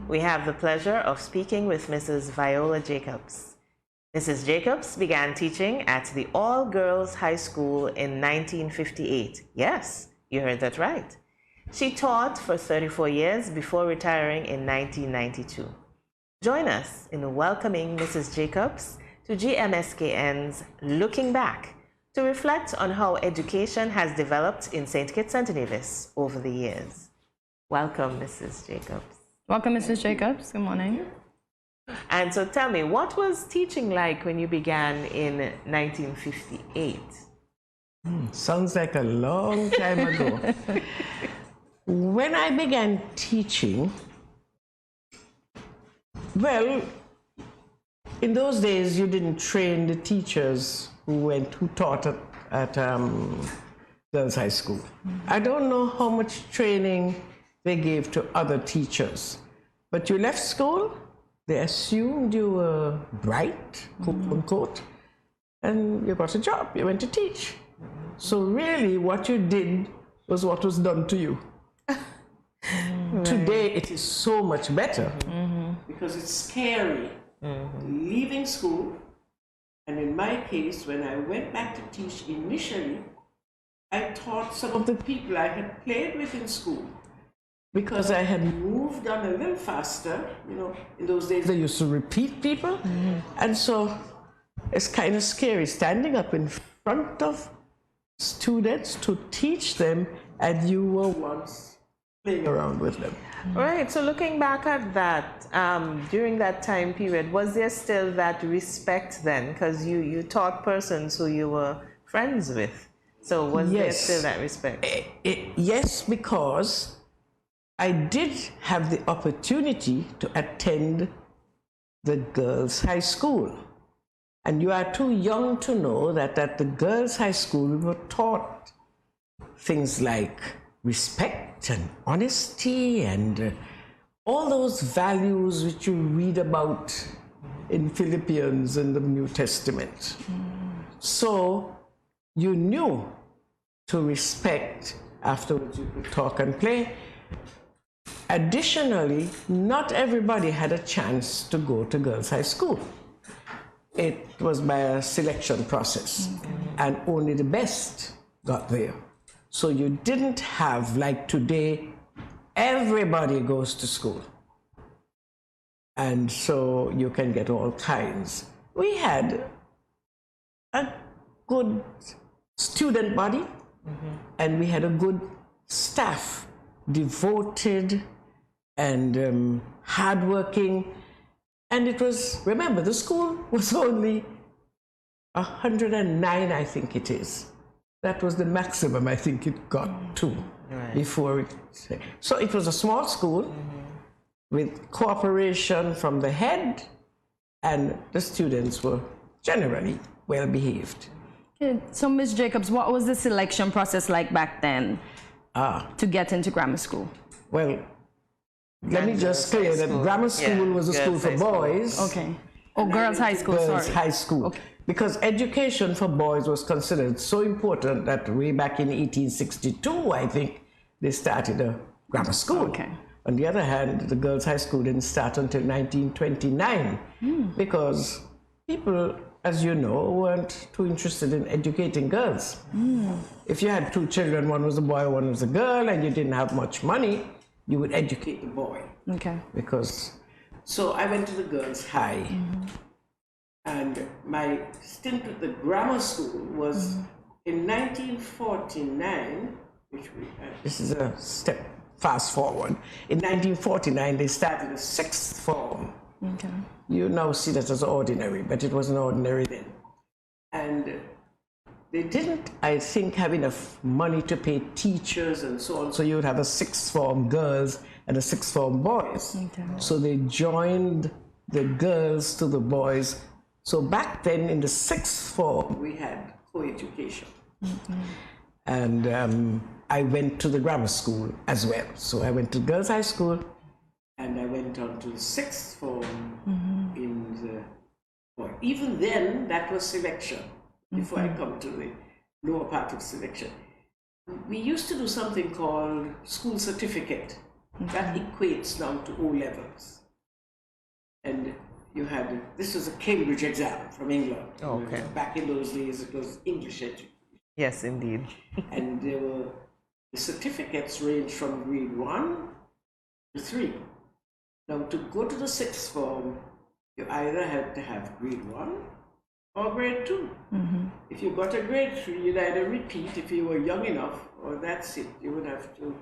We have the pleasure of speaking with Mrs. Viola Jacobs. Mrs. Jacobs began teaching at the all-girls high school in 1958. Yes, you heard that right. She taught for 34 years before retiring in 1992. Join us in welcoming Mrs. Jacobs to GMSKN's Looking Back to reflect on how education has developed in St. Kitts and Nevis over the years. Welcome, Mrs. Jacobs. Welcome, Mrs. Jacobs. Good morning. And so tell me, what was teaching like when you began in 1958? Sounds like a long time ago. When I began teaching, well, in those days you didn't train the teachers who taught at girls' high school. I don't know how much training they gave to other teachers, but you left school, they assumed you were bright, quote unquote, and you got a job, you went to teach. So really what you did was what was done to you. Today it is so much better because it's scary leaving school. And in my case, when I went back to teach initially, I taught some of the people I had played with in school because I had moved on a little faster. You know, in those days they used to repeat people. And so it's kind of scary standing up in front of students to teach them, and you were once playing around with them. Right, so looking back at that, during that time period, was there still that respect then? Because you taught persons who you were friends with. So was there still that respect? Yes, because I did have the opportunity to attend the girls' high school. And you are too young to know that at the girls' high school we were taught things like respect and honesty and all those values which you read about in Philippians in the New Testament. So you knew to respect, afterwards you could talk and play. Additionally, not everybody had a chance to go to girls' high school. It was by a selection process, and only the best got there. So you didn't have, like today, everybody goes to school. And so you can get all kinds. We had a good student body, and we had a good staff, devoted and hardworking. And it was, remember, the school was only 109, I think it is. That was the maximum I think it got to before it. So it was a small school with cooperation from the head, and the students were generally well behaved. So, Ms. Jacobs, what was the selection process like back then to get into grammar school? Well, let me just clear that grammar school was a school for boys. Okay. Oh, girls' high school, girls' sorry. high school. Okay. Because education for boys was considered so important that way back in 1862, I think, they started a grammar school. Okay. On the other hand, the girls' high school didn't start until 1929 because people, as you know, weren't too interested in educating girls. If you had two children, one was a boy, one was a girl, and you didn't have much money, you would educate the boy. Okay. Because, so I went to the girls' high, and my stint at the grammar school was in 1949, which this is a step fast forward. In 1949, they started a sixth form. Okay. You now see that as ordinary, but it wasn't ordinary then. And they didn't, I think, have enough money to pay teachers and so on, so you would have a sixth form girls and a sixth form boys. Okay. So they joined the girls to the boys. So back then in the sixth form, we had co-education. And I went to the grammar school as well. So I went to girls' high school, and I went on to the sixth form in the, well, even then, that was selection, before I come to the lower part of selection. We used to do something called school certificate. That equates now to O levels. And you had, this was a Cambridge exam from England. Okay. Back in those days, it was English education. Yes, indeed. And there were, the certificates range from grade 1 to 3. Now, to go to the sixth form, you either had to have grade 1 or grade 2. If you got a grade 3, you'd either repeat if you were young enough, or that's it. You would have to,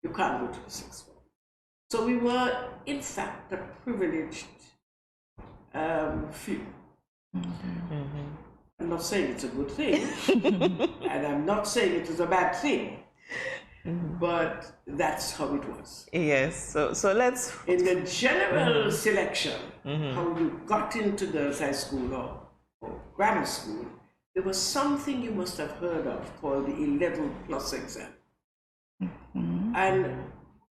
you can't go to the sixth form. So we were, in fact, a privileged few. I'm not saying it's a good thing, and I'm not saying it is a bad thing, but that's how it was. Yes, so let's... In the general selection, how you got into girls' high school or grammar school, there was something you must have heard of called the 11+ exam. And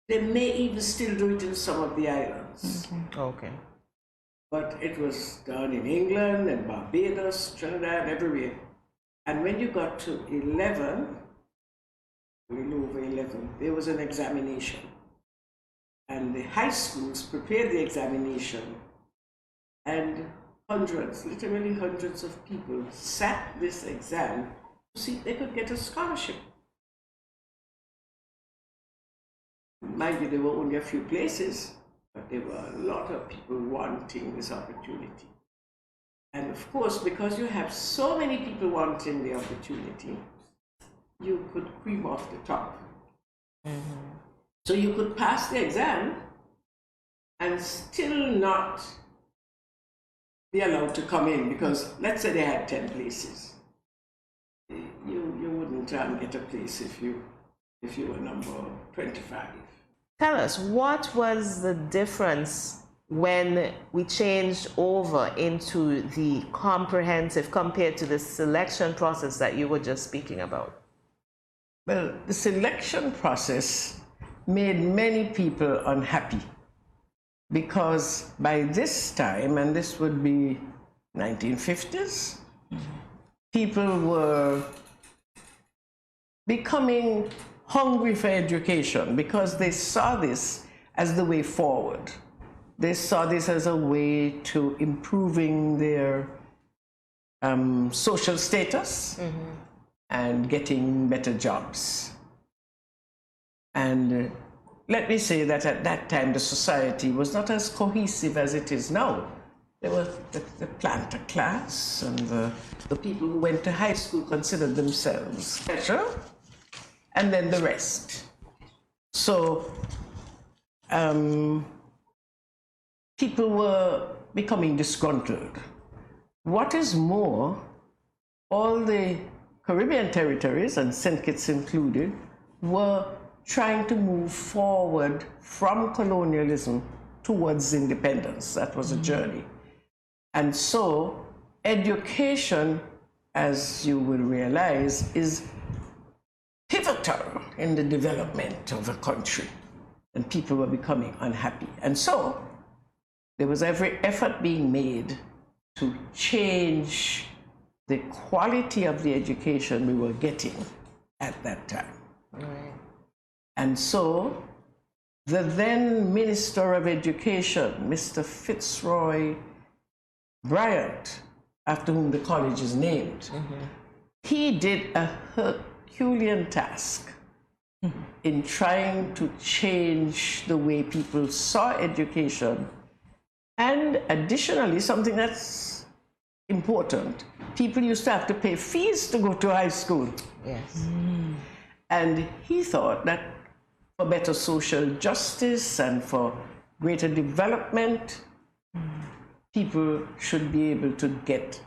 they may even still do it in some of the islands. Okay. But it was done in England and Barbados, Trinidad, everywhere. And when you got to 11, a little over 11, there was an examination. And the high schools prepared the examination, and hundreds, literally hundreds of people sat this exam to see if they could get a scholarship. Mind you, there were only a few places, but there were a lot of people wanting this opportunity. And of course, because you have so many people wanting the opportunity, you could cream off the top. So you could pass the exam and still not be allowed to come in, because let's say they had 10 places. You wouldn't get a place if you were number 25. Tell us, what was the difference when we changed over into the comprehensive compared to the selection process that you were just speaking about? Well, the selection process made many people unhappy, because by this time, and this would be 1950s, people were becoming hungry for education because they saw this as the way forward. They saw this as a way to improving their social status and getting better jobs. And let me say that at that time, the society was not as cohesive as it is now. There was the planter class, and the people who went to high school considered themselves special, and then the rest. So people were becoming disgruntled. What is more, all the Caribbean territories, and St. Kitts included, were trying to move forward from colonialism towards independence. That was a journey. And so education, as you will realize, is pivotal in the development of a country. And people were becoming unhappy. And so there was every effort being made to change the quality of the education we were getting at that time. Right. And so the then Minister of Education, Mr. Fitzroy Bryant, after whom the college is named, he did a Herculean task in trying to change the way people saw education. And additionally, something that's important, people used to have to pay fees to go to high school. Yes. And he thought that for better social justice and for greater development, people should be able to get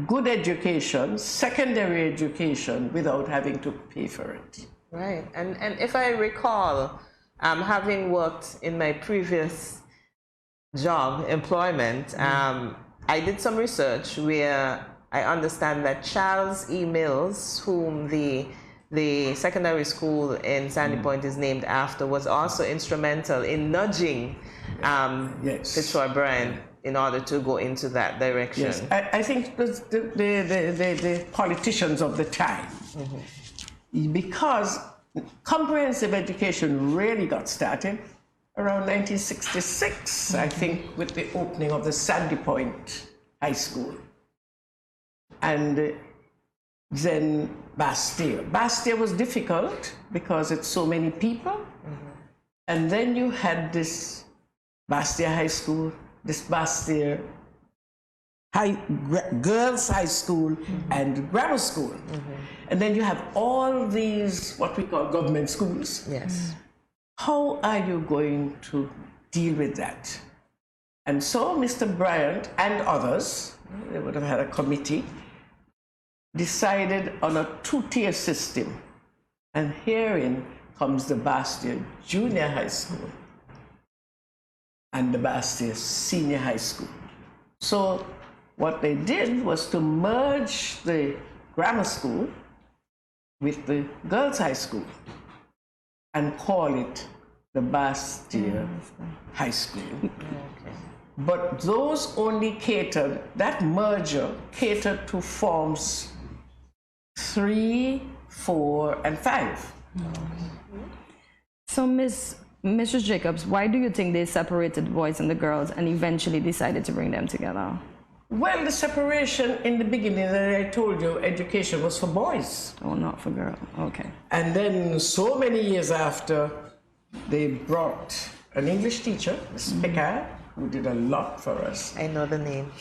good education, secondary education, without having to pay for it. Right. And if I recall, having worked in my previous job, employment, I did some research where I understand that Charles E. Mills, whom the secondary school in Sandy Point is named after, was also instrumental in nudging Fitzroy Bryant in order to go into that direction. Yes, I think the politicians of the time, because comprehensive education really got started around 1966, I think, with the opening of the Sandy Point High School. And then Bastille. Bastille was difficult because it's so many people. And then you had this Bastille High School, this Bastille Girls High School and Grammar School. And then you have all these, what we call government schools. Yes. How are you going to deal with that? And so Mr. Bryant and others, they would have had a committee, decided on a two-tier system. And herein comes the Bastille Junior High School and the Bastille Senior High School. So what they did was to merge the grammar school with the girls' high school and call it the Bastille High School. Okay. But those only catered, that merger catered to forms 3, 4, and 5. So, Mrs. Jacobs, why do you think they separated the boys and the girls and eventually decided to bring them together? Well, the separation in the beginning that I told you, education was for boys. Oh, not for girls. Okay. And then so many years after, they brought an English teacher, Miss Pickard, who did a lot for us. I know the name.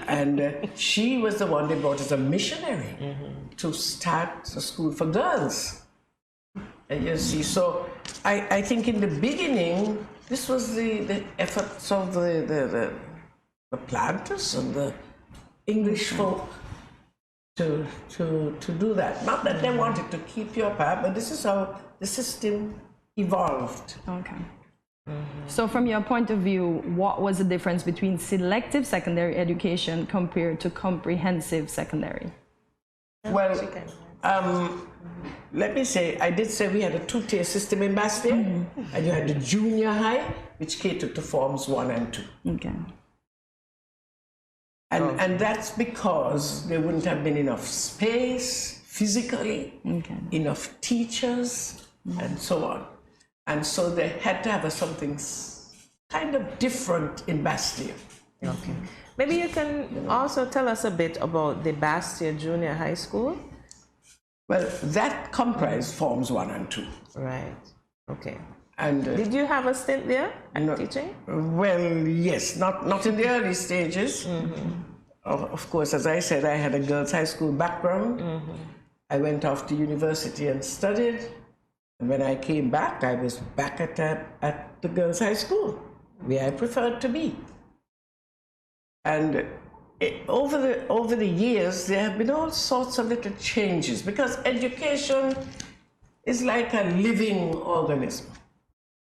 And she was the one they brought as a missionary to start a school for girls. And you see, so I think in the beginning, this was the efforts of the planters and the English folk to do that. Not that they wanted to keep you apart, but this is how the system evolved. Okay. So from your point of view, what was the difference between selective secondary education compared to comprehensive secondary? Well, let me say, I did say we had a two-tier system in Bastille, and you had the junior high, which catered to forms 1 and 2. Okay. And that's because there wouldn't have been enough space physically, enough teachers, and so on. And so they had to have something kind of different in Bastille. Okay. Maybe you can also tell us a bit about the Bastille Junior High School. Well, that comprised forms 1 and 2. Right. Okay. And did you have a stint there teaching? Well, yes, not in the early stages. Of course, as I said, I had a girls' high school background. I went off to university and studied. And when I came back, I was back at the girls' high school, where I preferred to be. And over the years, there have been all sorts of little changes, because education is like a living organism.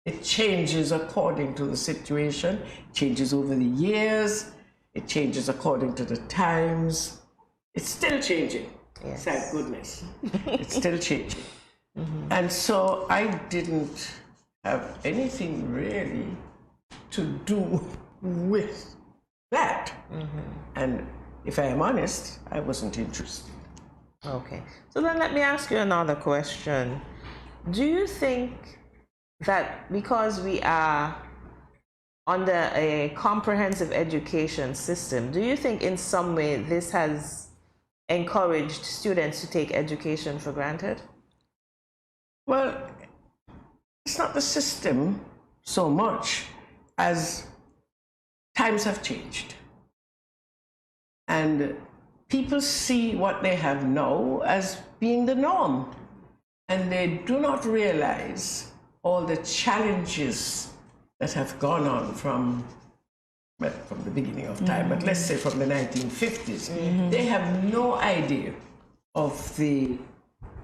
It changes according to the situation, changes over the years, it changes according to the times. It's still changing, yes. Thank goodness. It's still changing. And so I didn't have anything really to do with that. And if I am honest, I wasn't interested. Okay. So then let me ask you another question. Do you think that because we are under a comprehensive education system, do you think in some way this has encouraged students to take education for granted? Well, it's not the system so much as times have changed. And people see what they have now as being the norm. And they do not realize all the challenges that have gone on from the beginning of time, but let's say from the 1950s. They have no idea of the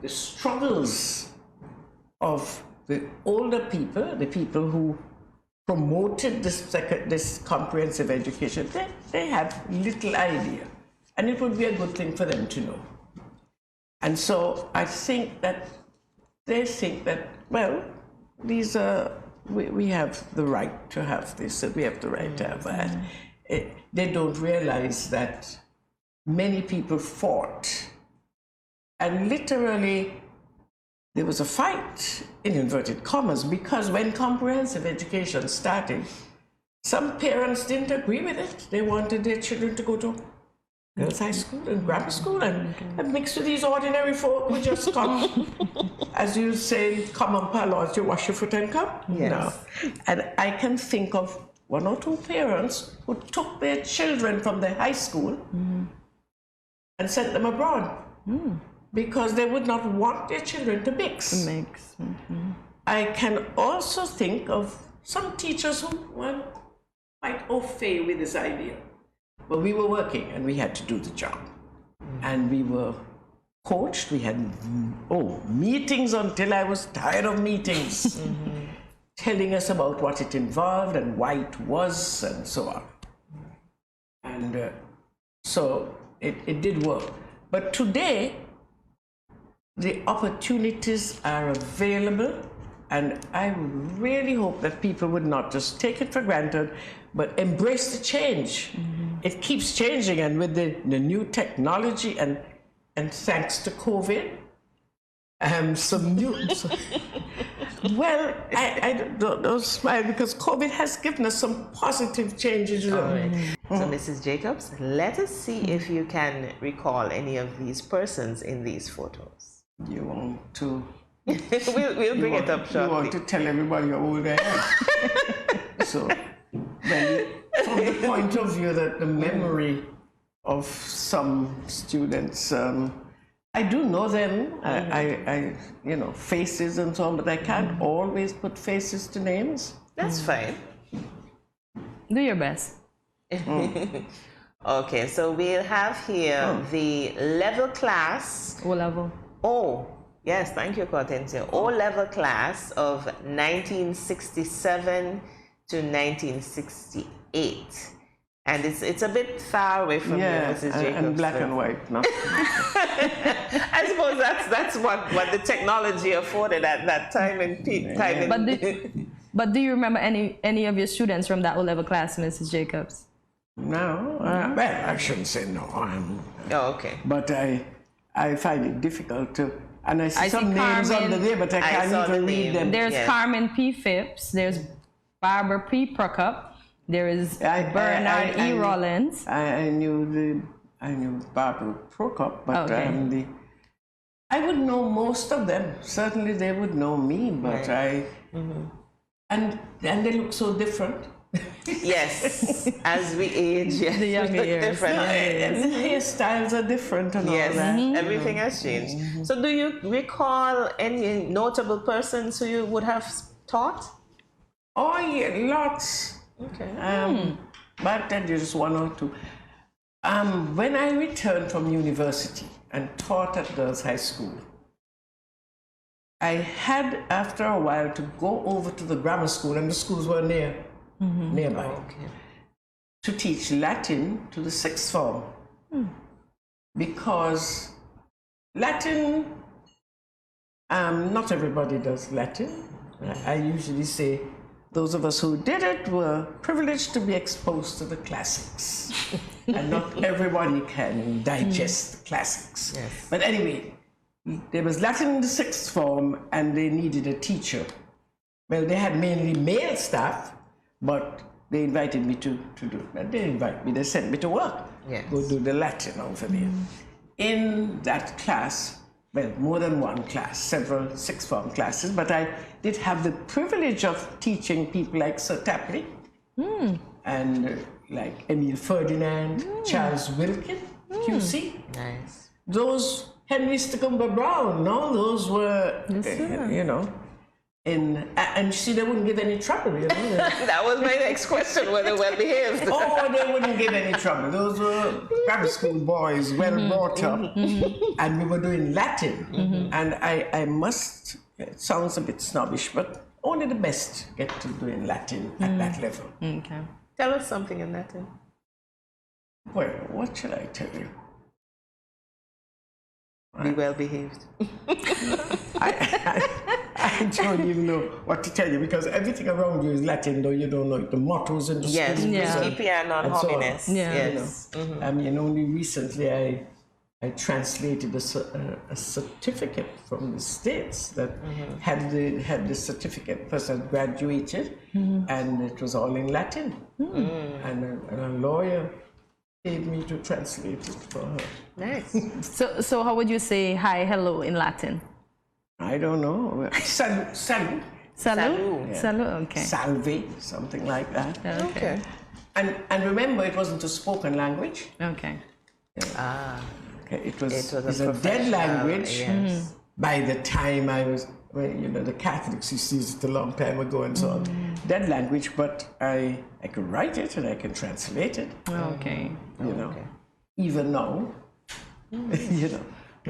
struggles of the older people, the people who promoted this comprehensive education. They have little idea, and it would be a good thing for them to know. And so I think that they think that, well, these are, we have the right to have this, and we have the right to have that. They don't realize that many people fought and literally there was a fight, in inverted commas, because when comprehensive education started, some parents didn't agree with it. They wanted their children to go to girls' high school and grammar school and mix with these ordinary folk who just come, as you say, common parlance, you wash your foot and come. Yes. No. And I can think of one or two parents who took their children from their high school and sent them abroad because they would not want their children to mix. I can also think of some teachers who were quite au fait with this idea. But we were working and we had to do the job. And we were coached. We had meetings until I was tired of meetings, telling us about what it involved and why it was and so on. And so it did work. But today, the opportunities are available, and I really hope that people would not just take it for granted, but embrace the change. It keeps changing, and with the new technology and thanks to COVID, some new... well, I don't smile because COVID has given us some positive changes. All right. So, Mrs. Jacobs, let us see if you can recall any of these persons in these photos. You want to... we'll bring it up shortly. You want to tell everybody how old I am. So, well, from the point of view that the memory of some students, I do know them, I faces and so on, but I can't always put faces to names. That's fine. Do your best. Okay, so we'll have here the level class. O level. Oh, yes, thank you, Cortensia. O-level class of 1967 to 1968. And it's a bit far away from you, Mrs. Jacobs. And black and white, no? I suppose that's what the technology afforded at that time and time. But do you remember any of your students from that O-level class, Mrs. Jacobs? No. Well, I shouldn't say no. Okay. But I find it difficult to... And I see some names under there, but I can't even read them. There's Carmen P. Phipps. There's Barbara P. Prokop. There is Bernard E. Rollins. I knew Barbara Prokop, but I would know most of them. Certainly they would know me, but and they look so different. Yes, as we age, yes, the younger years. Different. And the hairstyles are different and all that. Everything has changed. So do you recall any notable persons who you would have taught? Oh, yeah, lots. Okay. But then just one or two. When I returned from university and taught at girls' high school, I had, after a while, to go over to the grammar school, and the schools were nearby, to teach Latin to the sixth form. Because Latin, not everybody does Latin. I usually say those of us who did it were privileged to be exposed to the classics. And not everybody can digest the classics. Yes. But anyway, there was Latin in the sixth form, and they needed a teacher. Well, they had mainly male staff, but they invited me to do it. They didn't invite me, they sent me to work. Yes. Go do the Latin over there. In that class, well, more than one class, several sixth form classes, but I did have the privilege of teaching people like Sir Tapley and like Emile Ferdinand, Charles Wilkin, QC. Nice. Those Henry Stickumber Brown, all those were, and see, they wouldn't give any trouble, That was my next question, were they well behaved? Oh, they wouldn't give any trouble. Those were grammar school boys, well brought up, and we were doing Latin. And I must, it sounds a bit snobbish, but only the best get to doing Latin at that level. Okay. Tell us something in Latin. Well, what should I tell you? Be well behaved. I don't even know what to tell you, because everything around you is Latin, though you don't know it. The mottos and the Yes, schools principia non homines. Yeah. Yes. I mean, only recently I I translated a certificate from the States that had the certificate. First I graduated, and it was all in Latin. And a lawyer paid me to translate it for her. Nice. So how would you say hi, hello in Latin? I don't know. Salut. Salut? Salut. Salut, okay. Salve, something like that. Okay. And remember, it wasn't a spoken language. Okay. Okay, it was a a dead professional, language. yes. By the time I was, well, you know, the Catholics used to use it a long time ago and so on. Dead language, but I could write it and I can translate it. Okay. You know, even now, you know.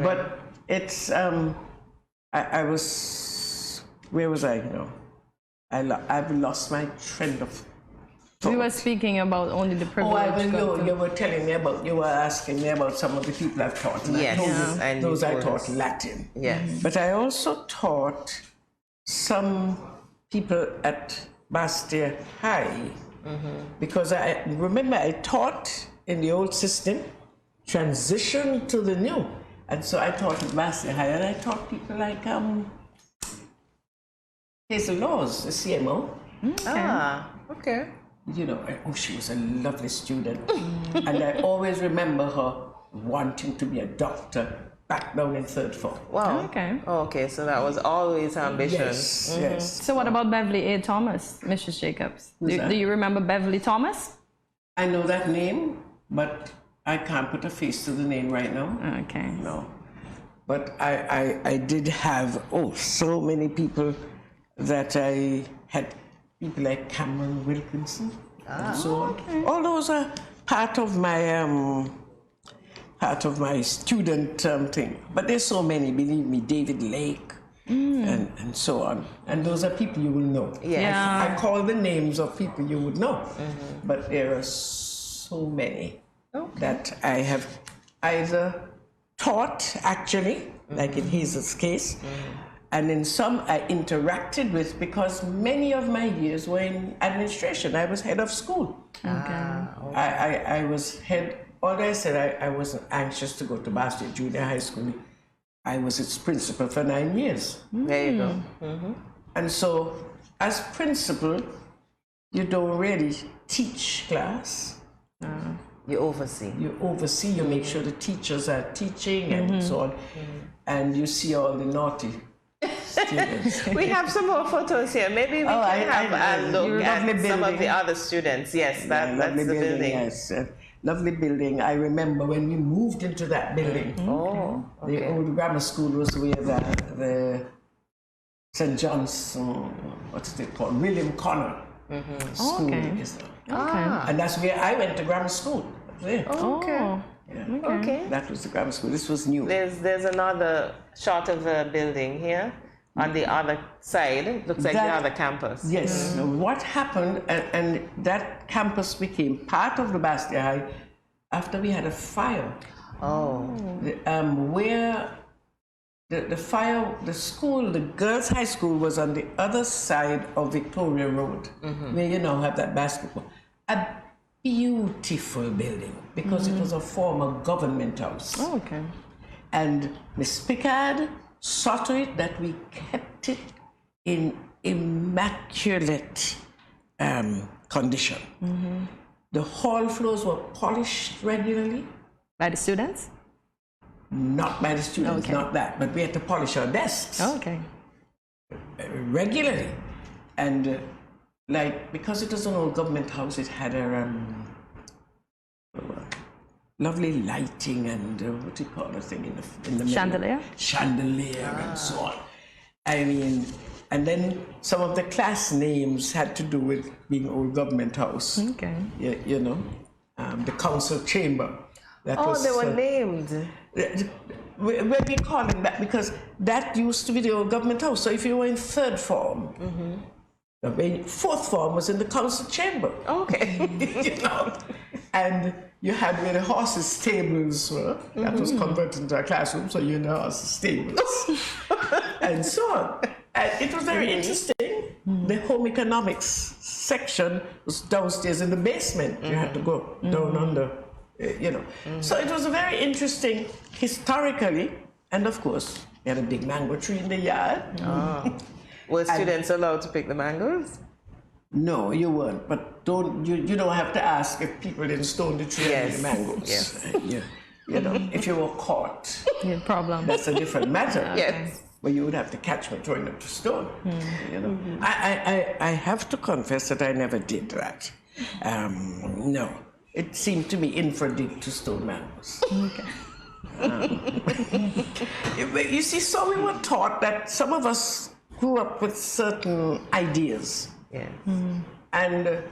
But it's, I was, where was I? You know, I've lost my trend of thought. We were speaking about only the privilege. You were telling me about, you were asking me about some of the people I've taught. And Yes, I told you and those it I was- taught Latin. Yes. But I also taught some people at Bastia High, because I remember I taught in the old system, transition to the new. And so I taught at Bastia High, and I taught people like Hazel Laws, the CMO. Okay. You know, she was a lovely student. And I always remember her wanting to be a doctor back down in third form. Wow. Okay. Okay, so that was always her ambition. Yes, yes. So what about Beverly A. Thomas, Mrs. Jacobs? that? Do you remember Beverly Thomas? I know that name, but I can't put a face to the name right now. Okay. No. But I did have, so many people that I had, people like Cameron Wilkinson and so on. All those are part of my student thing. But there's so many, believe me, David Lake and so on. And those are people you will know. Yeah. I call the names of people you would know. But there are so many that I have either taught, actually, like in Hazel's case, and in some I interacted with, because many of my years were in administration. I was head of school. I was head, although I said I wasn't anxious to go to Bastia Junior High School, I was its principal for 9 years. There you go. And so, as principal, you don't really teach class. You oversee. You oversee, you make sure the teachers are teaching and so on. And you see all the naughty students. We have some more photos here. Maybe we can have a look at some of the other students. Yes, that's the building. Yes, lovely building. I remember when we moved into that building. The old grammar school was where the St. John's, what's it called? William Connor School is now. And that's where I went to grammar school. Oh. Okay. That was the grammar school. This was new. There's another shot of a building here on the other side. It looks like the other campus. Yes. What happened, and that campus became part of the Bastia High after we had a fire. Where the fire, the school, the girls' high school was on the other side of Victoria Road, where you now have that basketball. A beautiful building, because it was a former government house. And Miss Pickard saw to it that we kept it in immaculate condition. The hall floors were polished regularly. By the students? Not by the students, not that, but we had to polish our desks regularly. And because it was an old government house, it had a lovely lighting and what do you call the thing in the Chandelier? Chandelier and so on. I mean, and then some of the class names had to do with being old government house. You know, the council chamber. That They were named. We call them that because that used to be the old government house. So if you were in third form, fourth form was in the council chamber. You know, and you had where the horses' stables were. That was converted into a classroom, so you know horses' stables, and so on. And it was very interesting. The home economics section was downstairs in the basement. You had to go down under you know. So it was a very interesting, historically, and of course, we had a big mango tree in the yard. Were students allowed to pick the mangoes? No, you weren't, but you don't have to ask if people didn't stone the tree and eat the mangoes. Yes. You know, if you were caught, Yeah, problem. that's a different matter. Yes. But you would have to catch me throwing them to stone. You know, I have to confess that I never did that. No, it seemed to me infra-dig to stone mangoes. Okay. You see, so we were taught that some of us grew up with certain ideas. Yes. And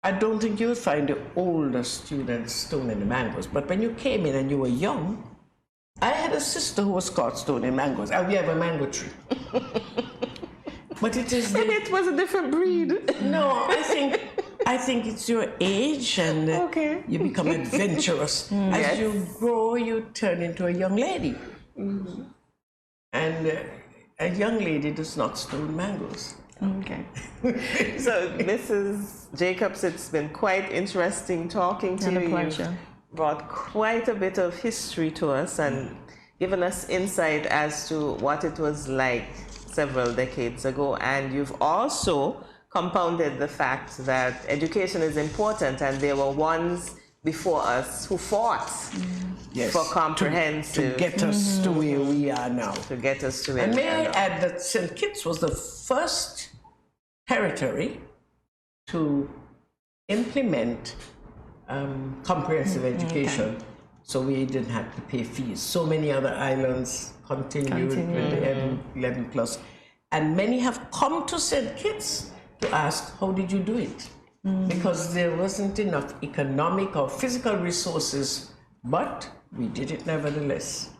I don't think you would find the older students stoning the mangoes. But when you came in and you were young, I had a sister who was caught stoning mangoes. And we have a mango tree. But it is And it was a different breed. No, I think it's your age and you become adventurous. As you grow, you turn into a young lady. And a young lady does not stone mangoes. Okay. So, Mrs. Jacobs, it's been quite interesting talking to And a you. pleasure. You've brought quite a bit of history to us and given us insight as to what it was like several decades ago. And you've also compounded the fact that education is important and there were ones before us who fought for comprehensive. To get us to where we are now. To get us to where And we may are I now. add that St. Kitts was the first territory to implement comprehensive education, so we didn't have to pay fees. So many other islands continued with the 11 plus, and many have come to St. Kitts to ask, how did you do it? Because there wasn't enough economic or physical resources, but we did it nevertheless.